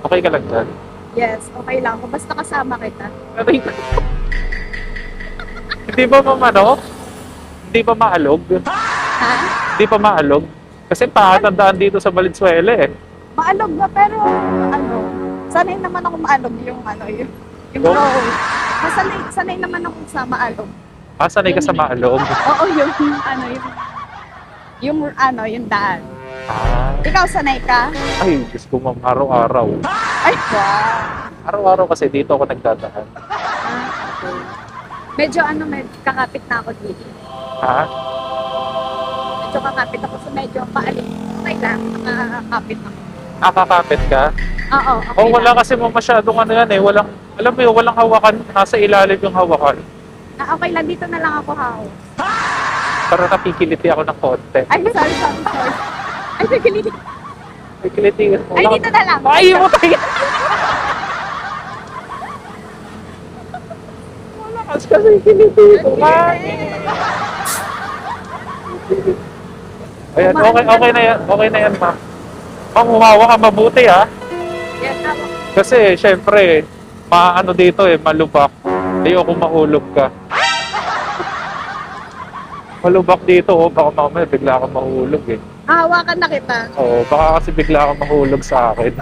Okay ka lang dyan? Yes, okay lang ako. Basta kasama kita. Aray ko. Hindi ba mamano? Hindi ba maalog? Ha? Hindi pa maalog? Kasi pakatandaan dito sa Valenzuela eh. Maalog na pero ano, sanay naman ako maalog yung yung Oh. roll. Sanay naman ako sa maalog. Ah, sanay ka sa maalog? Oo, yung yung daan. Ah, Ikaw sanay ka? ay, Diyos ko ma'am, araw-araw. Ay, wow. Araw-araw kasi dito ako nagdadaan. Okay. Medyo kakapit na ako dito. Ha? Medyo kakapit ako so medyo paalim. Okay lang, nakakapit ako. Nakakapit ka? Oo, okay Oh, wala lang. kasi mo masyadong ano yan eh. Walang, alam mo yun, walang hawakan. Nasa ilalim yung hawakan. Okay lang, dito na lang ako haw. Para napikiliti ako ng konti. Ay, sorry. Ay, nagkiliti. Pikiliti. Ay, dito na lang. Ay, mo tayo. Malakas kasi kiliti ko. Ayan, okay na yan. Okay na yan, ma'am. Ma'am, humawa ka mabuti, ha? Yan, tama. Kasi, syempre, maano dito eh, malubak. Ayoko mahulog ka. Malubak dito, oh. Baka mamaya bigla kang mahulog eh. Hawakan na kita. Oo, baka kasi bigla kang mahulog sa akin.